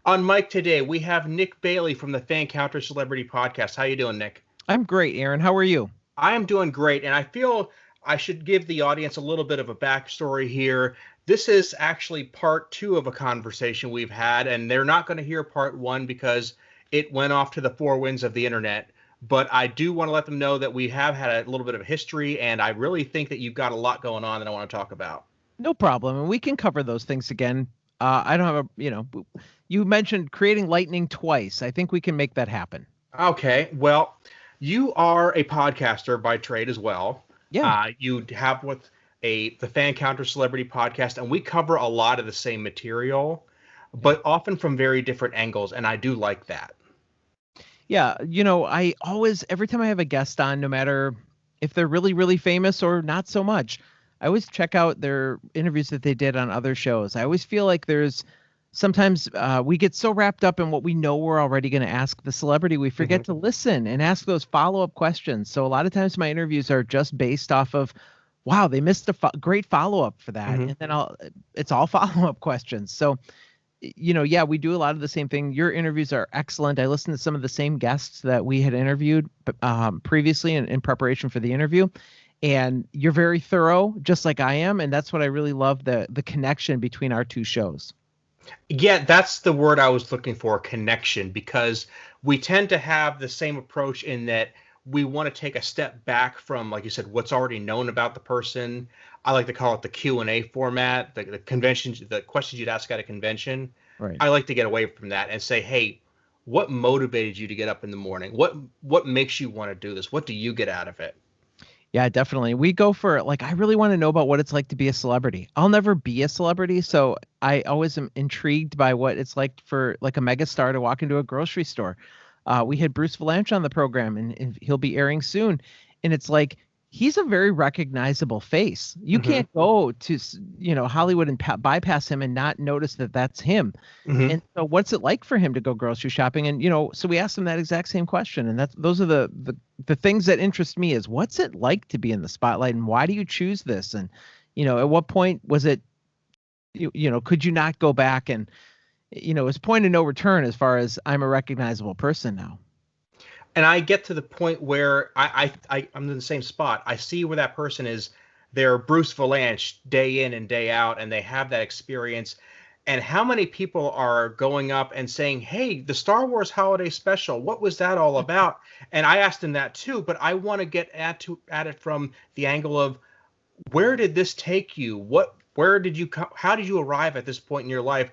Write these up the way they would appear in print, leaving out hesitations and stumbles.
On Mike today, we have Nick Bailey from the Fancounters Celebrity Podcast. How you doing, Nick? I'm great, Aaron. How are you? I am doing great, and I feel I should give the audience a little bit of a backstory here. This is actually part two of a conversation we've had, and they're not going to hear part one because it went off to the four winds of the internet. But I do want to let them know that we have had a little bit of history, and I really think that you've got a lot going on that I want to talk about. No problem, and we can cover those things again. I don't have you mentioned creating lightning twice. I think we can make that happen. Okay, well, you are a podcaster by trade as well. Yeah. You have the Fancounters Celebrity Podcast, and we cover a lot of the same material, but often from very different angles, and I do like that. Yeah, I always, every time I have a guest on, no matter if they're really, really famous or not so much, I always check out their interviews that they did on other shows. I always feel like there's sometimes we get so wrapped up in what we know we're already going to ask the celebrity, we forget to listen and ask those follow-up questions. So a lot of times my interviews are just based off of, wow, they missed a great follow-up for that. And then it's all follow-up questions. So, yeah, we do a lot of the same thing. Your interviews are excellent. I listened to some of the same guests that we had interviewed previously in preparation for the interview. And you're very thorough, just like I am. And that's what I really love, the connection between our two shows. Yeah, that's the word I was looking for, connection, because we tend to have the same approach in that we want to take a step back from, like you said, what's already known about the person. I like to call it the Q&A format, the conventions, the questions you'd ask at a convention. Right. I like to get away from that and say, hey, what motivated you to get up in the morning? What makes you want to do this? What do you get out of it? Yeah, definitely. We go for, like, I really want to know about what it's like to be a celebrity. I'll never be a celebrity, so I always am intrigued by what it's like for, like, a megastar to walk into a grocery store. We had Bruce Valanche on the program, and he'll be airing soon. And it's like, he's a very recognizable face. You can't go to, Hollywood and bypass him and not notice that that's him. And so what's it like for him to go grocery shopping? And, so we asked him that exact same question. And those are the things that interest me, is what's it like to be in the spotlight, and why do you choose this? And, at what point was it, could you not go back? And, it's point of no return as far as I'm a recognizable person now. And I get to the point where I'm in the same spot. I see where that person is. They're Bruce Valanche day in and day out, and they have that experience. And how many people are going up and saying, hey, the Star Wars Holiday Special, what was that all about? And I asked him that too, but I want to get at it from the angle of, where did this take you? How did you arrive at this point in your life?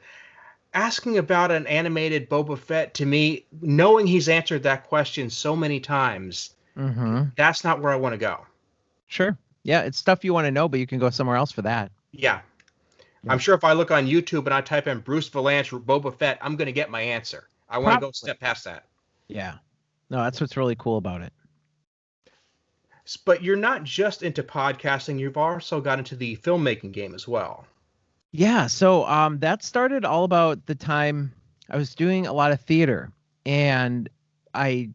Asking about an animated Boba Fett, to me, knowing he's answered that question so many times, that's not where I want to go. Sure. Yeah, it's stuff you want to know, but you can go somewhere else for that. Yeah. I'm sure if I look on YouTube and I type in Bruce Valanche or Boba Fett, I'm going to get my answer. I want to go step past that. Yeah. No, that's what's really cool about it. But you're not just into podcasting. You've also got into the filmmaking game as well. Yeah, so that started all about the time I was doing a lot of theater, and I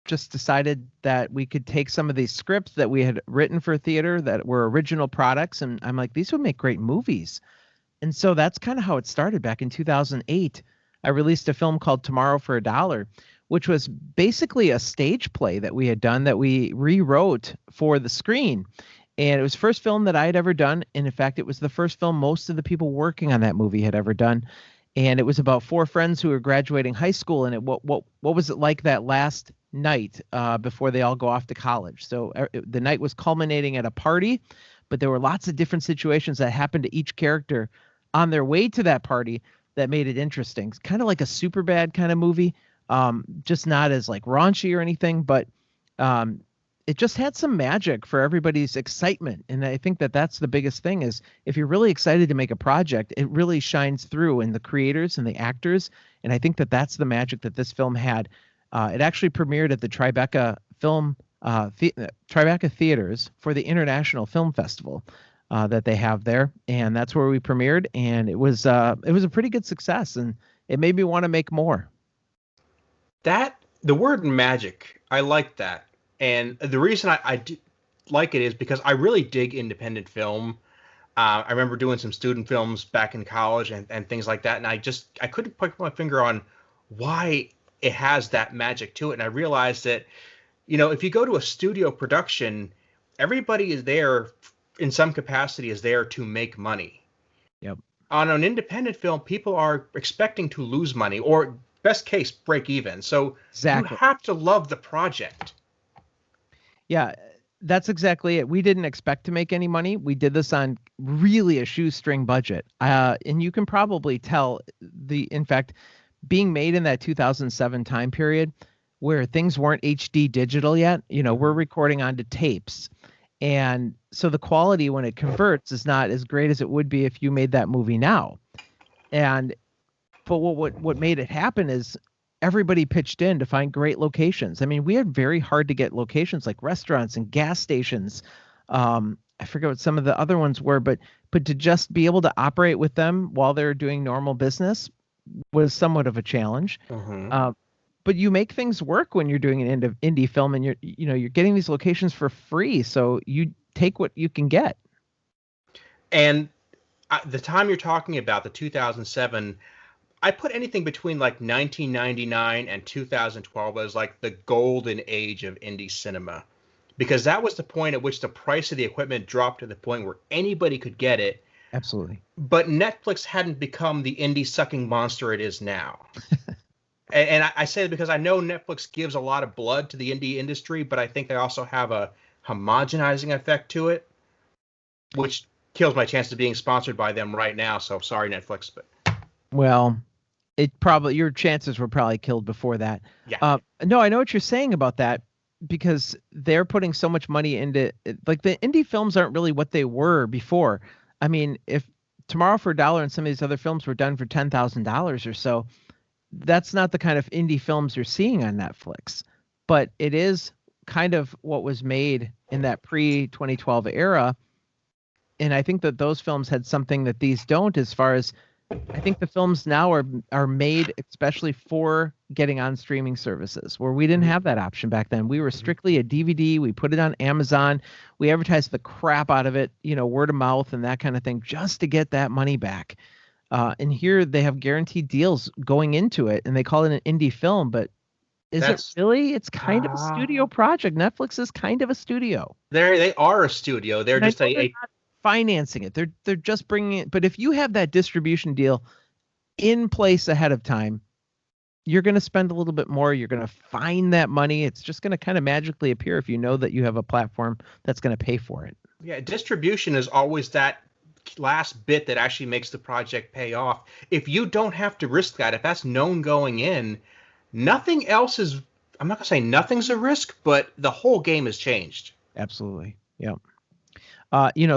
just decided that we could take some of these scripts that we had written for theater that were original products, and I'm like, these would make great movies. And so that's kind of how it started back in 2008. I released a film called Tomorrow for $1, which was basically a stage play that we had done that we rewrote for the screen. And it was the first film that I had ever done. And in fact, it was the first film most of the people working on that movie had ever done. And it was about four friends who were graduating high school. And what was it like that last night before they all go off to college? So the night was culminating at a party, but there were lots of different situations that happened to each character on their way to that party that made it interesting. It's kind of like a Superbad kind of movie, just not as like raunchy or anything, but it just had some magic for everybody's excitement. And I think that that's the biggest thing, is if you're really excited to make a project, it really shines through in the creators and the actors. And I think that that's the magic that this film had. It actually premiered at the Tribeca Tribeca Theaters for the International Film Festival that they have there. And that's where we premiered. And it was a pretty good success, and it made me want to make more. The word magic, I like that. And the reason I do like it is because I really dig independent film. I remember doing some student films back in college and things like that, and I couldn't put my finger on why it has that magic to it. And I realized that, if you go to a studio production, everybody is there in some capacity is there to make money. Yep. On an independent film, people are expecting to lose money or best case break even. So Exactly. you have to love the project. Yeah, that's exactly it. We didn't expect to make any money. We did this on really a shoestring budget. And you can probably tell in fact, being made in that 2007 time period where things weren't HD digital yet, we're recording onto tapes. And so the quality when it converts is not as great as it would be if you made that movie now. But what made it happen is everybody pitched in to find great locations. I mean, we had very hard to get locations like restaurants and gas stations. I forget what some of the other ones were, but to just be able to operate with them while they're doing normal business was somewhat of a challenge. Mm-hmm. But you make things work when you're doing an indie film, and you're getting these locations for free, so you take what you can get. And the time you're talking about, the 2007, I put anything between like 1999 and 2012 as like the golden age of indie cinema, because that was the point at which the price of the equipment dropped to the point where anybody could get it. Absolutely. But Netflix hadn't become the indie sucking monster it is now. And I say it because I know Netflix gives a lot of blood to the indie industry, but I think they also have a homogenizing effect to it, which kills my chance of being sponsored by them right now. So sorry, Netflix. But well, your chances were probably killed before that. Yeah. No, I know what you're saying about that, because they're putting so much money into, like, the indie films aren't really what they were before. I mean, if Tomorrow for $1 and some of these other films were done for $10,000 or so, that's not the kind of indie films you're seeing on Netflix. But it is kind of what was made in that pre-2012 era. And I think that those films had something that these don't, as far as I think the films now are made especially for getting on streaming services, where we didn't have that option back then. We were strictly a DVD. We put it on Amazon. We advertised the crap out of it, word of mouth and that kind of thing, just to get that money back. And here they have guaranteed deals going into it, and they call it an indie film, but it really? It's kind of a studio project. Netflix is kind of a studio. They are a studio. They're just they're not financing it. They're just bringing it. But if you have that distribution deal in place ahead of time, you're going to spend a little bit more. You're going to find that money. It's just going to kind of magically appear if you know that you have a platform that's going to pay for it. Yeah, distribution is always that last bit that actually makes the project pay off. If you don't have to risk that, if that's known going in, nothing else is, I'm not going to say nothing's a risk, but the whole game has changed. Absolutely. Yeah.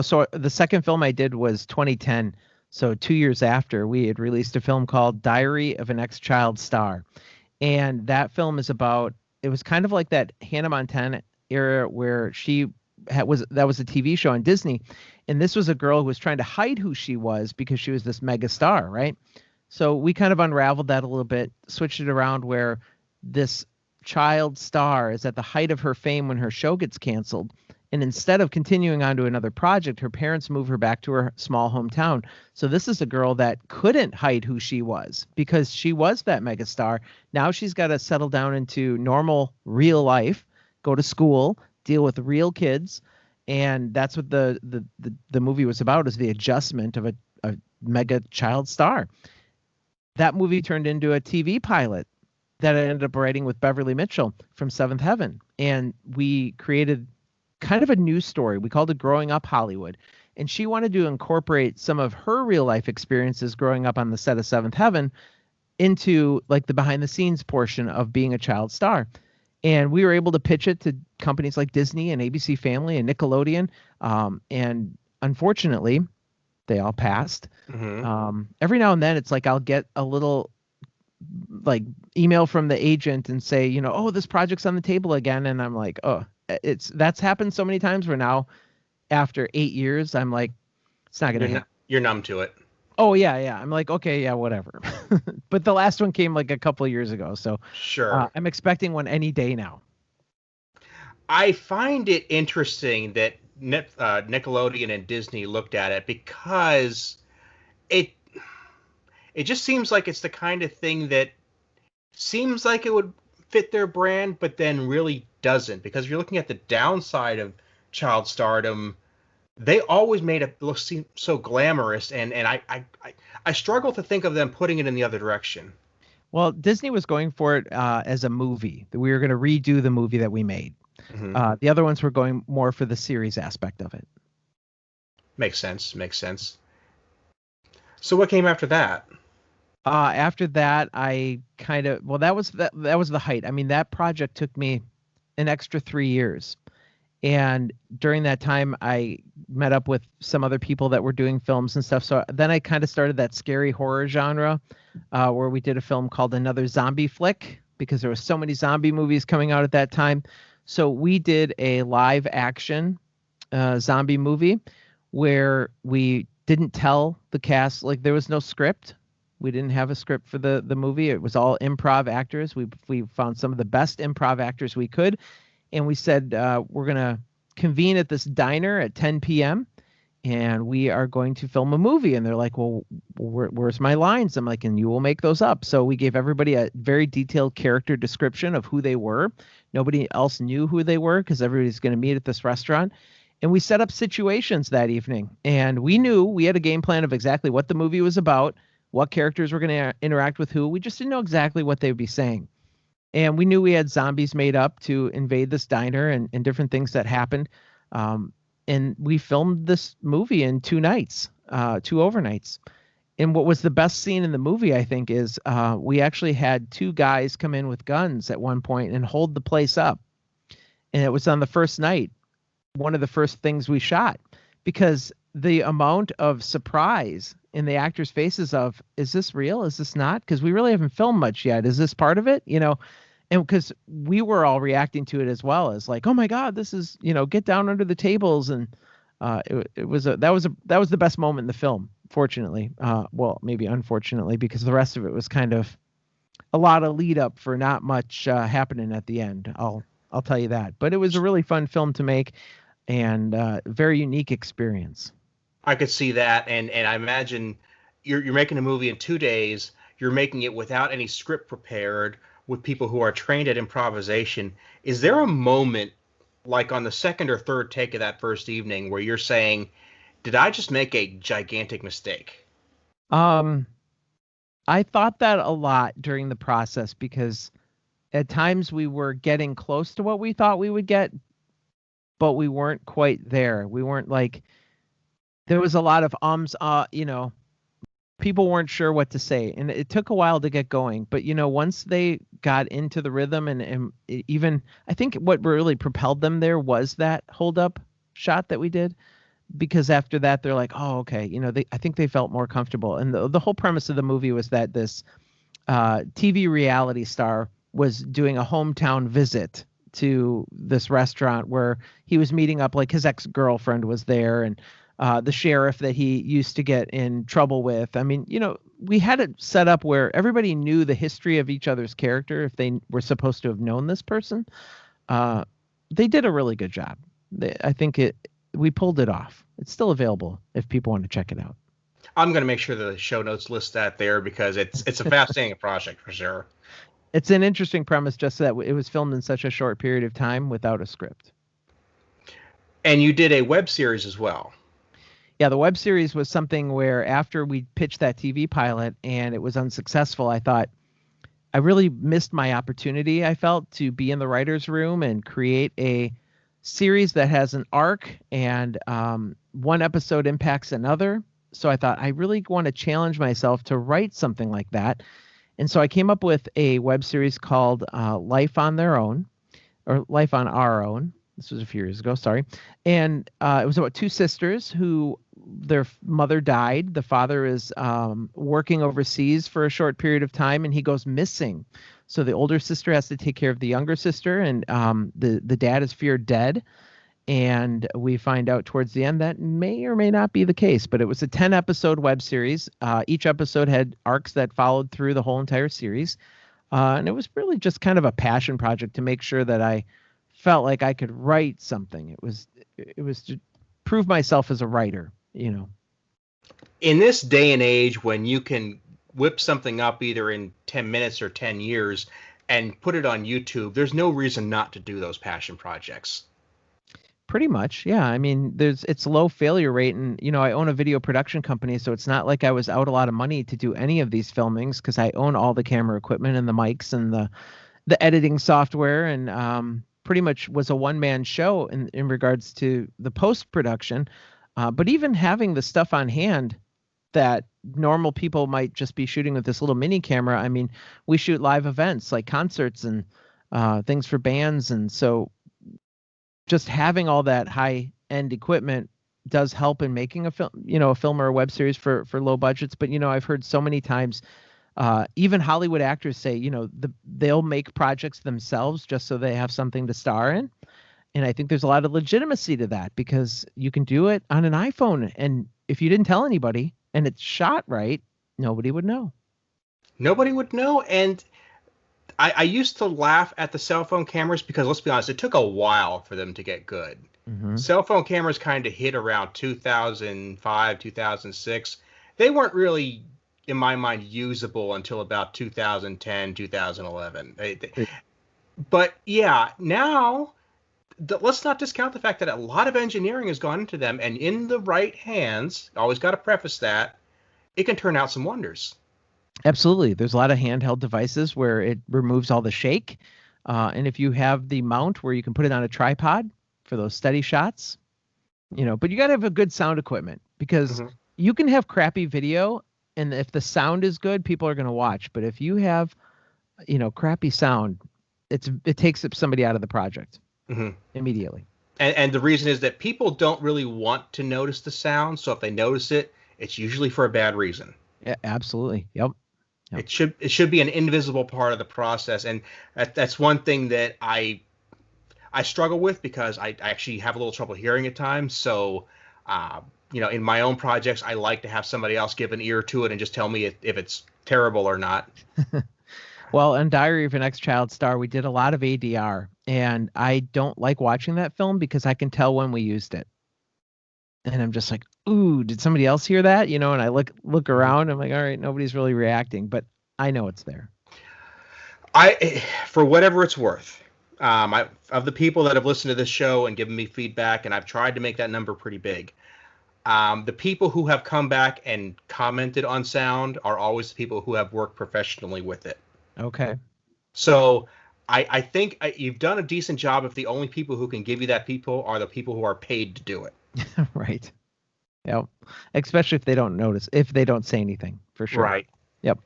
So the second film I did was 2010. So 2 years after, we had released a film called Diary of an Ex-Child Star. And that film is about, it was kind of like that Hannah Montana era where that was a TV show on Disney. And this was a girl who was trying to hide who she was because she was this mega star, right? So we kind of unraveled that a little bit, switched it around where this child star is at the height of her fame when her show gets canceled. And instead of continuing on to another project, her parents move her back to her small hometown. So this is a girl that couldn't hide who she was because she was that megastar. Now she's got to settle down into normal, real life, go to school, deal with real kids. And that's what the movie was about, is the adjustment of a mega child star. That movie turned into a TV pilot that I ended up writing with Beverly Mitchell from Seventh Heaven. And we created kind of a new story. We called it Growing Up Hollywood. And she wanted to incorporate some of her real life experiences growing up on the set of Seventh Heaven into like the behind the scenes portion of being a child star. And we were able to pitch it to companies like Disney and ABC Family and Nickelodeon. And unfortunately, they all passed. Mm-hmm. Every now and then it's like I'll get a little like email from the agent and say, oh, this project's on the table again. And I'm like, oh, that's happened so many times where now after 8 years, I'm like, it's not going to happen. You're numb to it. Oh, yeah. I'm like, okay, yeah, whatever. But the last one came like a couple of years ago. So sure, I'm expecting one any day now. I find it interesting that Nickelodeon and Disney looked at it, because it it just seems like it's the kind of thing that seems like it would fit their brand, but then really doesn't. Because if you're looking at the downside of child stardom, they always made it look seem so glamorous, and I struggle to think of them putting it in the other direction. Well, Disney was going for it as a movie. We were going to redo the movie that we made. The other ones were going more for the series aspect of it. Makes sense. So what came after that? After that, I that was the height. I mean, that project took me an extra 3 years. And during that time, I met up with some other people that were doing films and stuff. So then I kind of started that scary horror genre, where we did a film called Another Zombie Flick, because there were so many zombie movies coming out at that time. So we did a live action zombie movie where we didn't tell the cast, like there was no script. We didn't have a script for the movie. It was all improv actors. We found some of the best improv actors we could. And we said, we're going to convene at this diner at 10 p.m. and we are going to film a movie. And they're like, well, where's my lines? I'm like, and you will make those up. So we gave everybody a very detailed character description of who they were. Nobody else knew who they were because everybody's going to meet at this restaurant. And we set up situations that evening. And we knew we had a game plan of exactly what the movie was about, what characters were going to interact with who. We just didn't know exactly what they would be saying. And we knew we had zombies made up to invade this diner and different things that happened. And we filmed this movie in 2 nights, 2 overnights. And what was the best scene in the movie, I think, is we actually had 2 guys come in with guns at one point and hold the place up. And it was on the first night, one of the first things we shot, because the amount of surprise in the actors' faces of, is this real? Is this not? Because we really haven't filmed much yet. Is this part of it? You know, and because we were all reacting to it as well, as like, oh my God, this is, you know, get down under the tables. And that was the best moment in the film, fortunately. Well, maybe unfortunately, because the rest of it was kind of a lot of lead up for not much happening at the end. I'll tell you that. But it was a really fun film to make, and very unique experience. I could see that, and I imagine you're making a movie in 2 days. You're making it without any script prepared, with people who are trained at improvisation. Is there a moment, like on the second or third take of that first evening, where you're saying, "Did I just make a gigantic mistake?" I thought that a lot during the process, because at times we were getting close to what we thought we would get, but we weren't quite there. We weren't like. There was a lot of you know, people weren't sure what to say, and it took a while to get going. But, you know, once they got into the rhythm, and even I think what really propelled them there was that hold up shot that we did, because after that they're like, oh, okay, you know, I think they felt more comfortable. And the whole premise of the movie was that this TV reality star was doing a hometown visit to this restaurant where he was meeting up, like his ex-girlfriend was there, and the sheriff that he used to get in trouble with. I mean, you know, we had it set up where everybody knew the history of each other's character if they were supposed to have known this person. They did a really good job. I think we pulled it off. It's still available if people want to check it out. I'm going to make sure the show notes list that there, because it's a fascinating project for sure. It's an interesting premise, just that it was filmed in such a short period of time without a script. And you did a web series as well. Yeah, the web series was something where after we pitched that TV pilot and it was unsuccessful, I thought I really missed my opportunity, I felt, to be in the writer's room and create a series that has an arc, and one episode impacts another. So I thought I really want to challenge myself to write something like that. And so I came up with a web series called Life on Their Own, or Life on Our Own. This was a few years ago, sorry. And it was about 2 sisters who their mother died. The father is working overseas for a short period of time, and he goes missing. So the older sister has to take care of the younger sister, and the dad is feared dead. And we find out towards the end that may or may not be the case. But it was a 10-episode web series. Each episode had arcs that followed through the whole entire series. And it was really just kind of a passion project to make sure that I felt like I could write something. It was to prove myself as a writer, In this day and age when you can whip something up either in 10 minutes or 10 years and put it on YouTube, there's no reason not to do those passion projects. Pretty much, yeah. I mean, it's low failure rate, and I own a video production company, so it's not like I was out a lot of money to do any of these filmings because I own all the camera equipment and the mics and the editing software, and pretty much was a one-man show in regards to the post-production. But even having the stuff on hand that normal people might just be shooting with this little mini camera, I mean, we shoot live events like concerts and things for bands, and so just having all that high-end equipment does help in making a film, a film or a web series for low budgets. But I've heard so many times, even Hollywood actors say, they'll make projects themselves just so they have something to star in. And I think there's a lot of legitimacy to that because you can do it on an iPhone, and if you didn't tell anybody and it's shot right, nobody would know. Nobody would know, and I used to laugh at the cell phone cameras because, let's be honest, it took a while for them to get good. Mm-hmm. Cell phone cameras kind of hit around 2005, 2006. They weren't really, in my mind, usable until about 2010, 2011. But yeah, now, let's not discount the fact that a lot of engineering has gone into them, and in the right hands, always got to preface that, it can turn out some wonders. Absolutely. There's a lot of handheld devices where it removes all the shake. And if you have the mount where you can put it on a tripod for those steady shots, but you got to have a good sound equipment because you can have crappy video. And if the sound is good, people are going to watch. But if you have, crappy sound, it takes somebody out of the project immediately. And the reason is that people don't really want to notice the sound. So if they notice it, it's usually for a bad reason. Yeah, absolutely. Yep. It should be an invisible part of the process, and that's one thing that I struggle with because I actually have a little trouble hearing at times. So, in my own projects, I like to have somebody else give an ear to it and just tell me if it's terrible or not. Well, in Diary of an Ex-Child Star, we did a lot of ADR, and I don't like watching that film because I can tell when we used it. And I'm just like, ooh, did somebody else hear that? And I look around. I'm like, all right, nobody's really reacting, but I know it's there. For whatever it's worth, of the people that have listened to this show and given me feedback, and I've tried to make that number pretty big, the people who have come back and commented on sound are always the people who have worked professionally with it. Okay. So I think you've done a decent job if the only people who can give you that people are the people who are paid to do it. Right. Yep. Especially if they don't notice, if they don't say anything, for sure. Right. Yep.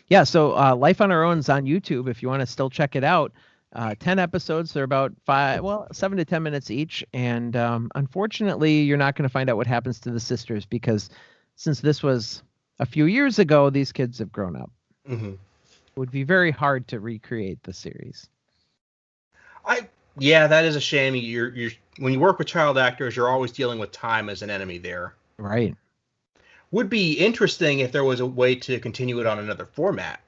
Yeah. So Life on Our Own is on YouTube if you want to still check it out. 10 episodes. They're about 7 to 10 minutes each. And unfortunately, you're not going to find out what happens to the sisters because since this was a few years ago, these kids have grown up. Mm-hmm. It would be very hard to recreate the series. Yeah, that is a shame. You're when you work with child actors, you're always dealing with time as an enemy there. Right. Would be interesting if there was a way to continue it on another format.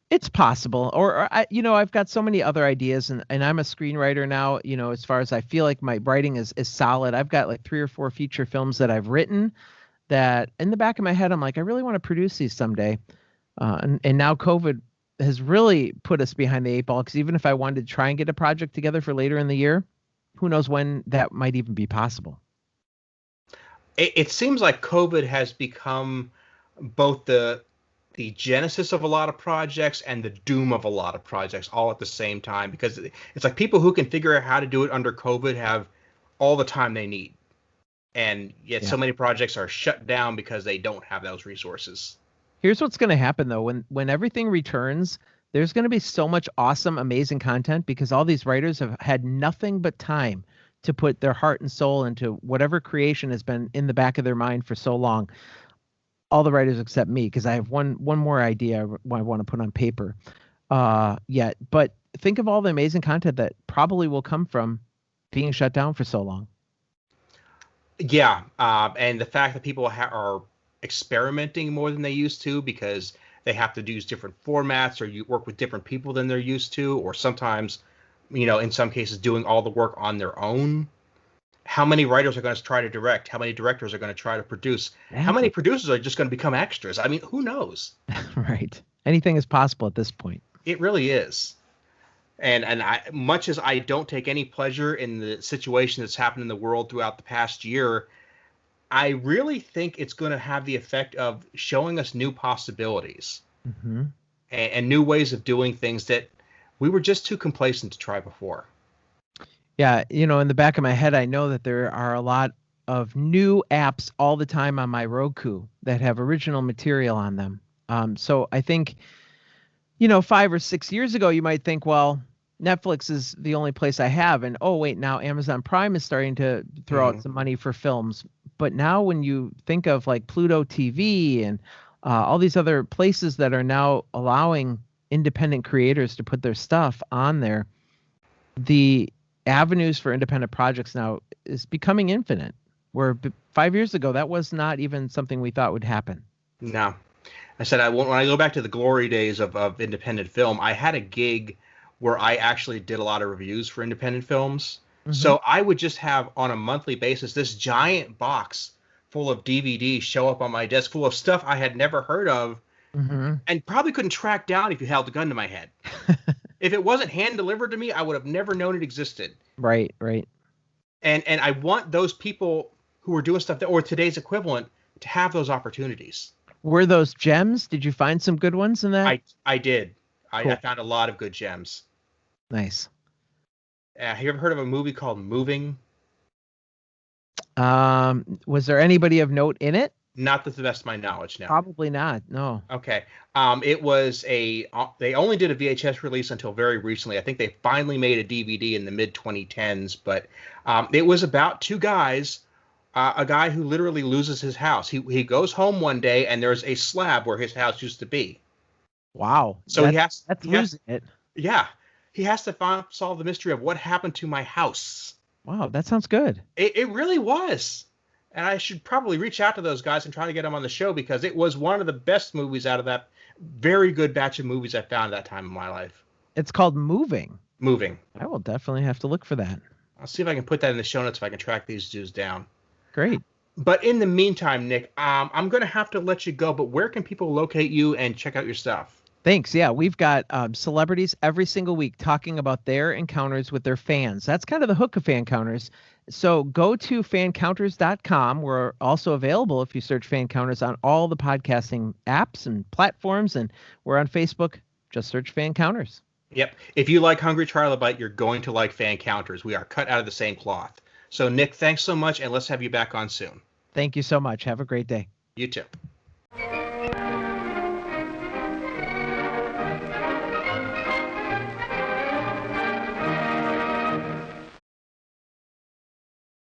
It's possible. Or I've got so many other ideas, and I'm a screenwriter now, as far as I feel like my writing is solid. I've got like 3 or 4 feature films that I've written that in the back of my head, I'm like, I really want to produce these someday. And now COVID has really put us behind the 8 ball because even if I wanted to try and get a project together for later in the year, who knows when that might even be possible. It seems like COVID has become both the genesis of a lot of projects and the doom of a lot of projects all at the same time because it's like people who can figure out how to do it under COVID have all the time they need. And yet so many projects are shut down because they don't have those resources. Here's what's going to happen, though. When everything returns, there's going to be so much awesome, amazing content because all these writers have had nothing but time to put their heart and soul into whatever creation has been in the back of their mind for so long. All the writers except me because I have one more idea I want to put on paper yet. But think of all the amazing content that probably will come from being shut down for so long. Yeah, and the fact that people are experimenting more than they used to because they have to use different formats or you work with different people than they're used to, or sometimes in some cases doing all the work on their own. How many writers are going to try to direct? How many directors are going to try to produce? How many producers are just going to become extras? I mean, who knows? Right. Anything is possible at this point. It really is. And much as I don't take any pleasure in the situation that's happened in the world throughout the past year, I really think it's going to have the effect of showing us new possibilities and new ways of doing things that we were just too complacent to try before. Yeah, in the back of my head, I know that there are a lot of new apps all the time on my Roku that have original material on them. So I think, 5 or 6 years ago, you might think, well, Netflix is the only place I have. And, oh, wait, now Amazon Prime is starting to throw out some money for films. But now when you think of like Pluto TV and all these other places that are now allowing independent creators to put their stuff on there, the avenues for independent projects now is becoming infinite, where 5 years ago, that was not even something we thought would happen. No. I said, when I go back to the glory days of independent film, I had a gig where I actually did a lot of reviews for independent films. So I would just have on a monthly basis this giant box full of DVDs show up on my desk full of stuff I had never heard of and probably couldn't track down if you held a gun to my head. If it wasn't hand delivered to me, I would have never known it existed. Right. And I want those people who are doing stuff or today's equivalent to have those opportunities. Were those gems? Did you find some good ones in that? I did. Cool. I found a lot of good gems. Nice. Have you ever heard of a movie called Moving? Was there anybody of note in it? Not to the best of my knowledge, no. Probably not, no. Okay. It was they only did a VHS release until very recently. I think they finally made a DVD in the mid-2010s, but it was about two guys, a guy who literally loses his house. He goes home one day and there's a slab where his house used to be. Wow. So that's losing it. Yeah. He has to solve the mystery of what happened to my house. Wow, that sounds good. It really was. And I should probably reach out to those guys and try to get them on the show because it was one of the best movies out of that very good batch of movies I found at that time in my life. It's called Moving. Moving. I will definitely have to look for that. I'll see if I can put that in the show notes if I can track these dudes down. Great. But in the meantime, Nick, I'm going to have to let you go, but where can people locate you and check out your stuff? Thanks. Yeah, we've got celebrities every single week talking about their encounters with their fans. That's kind of the hook of Fancounters. So go to fancounters.com. We're also available if you search Fancounters on all the podcasting apps and platforms, and we're on Facebook. Just search Fancounters. Yep. If you like Hungry Trilobyte, you're going to like Fancounters. We are cut out of the same cloth. So, Nick, thanks so much, and let's have you back on soon. Thank you so much. Have a great day. You too.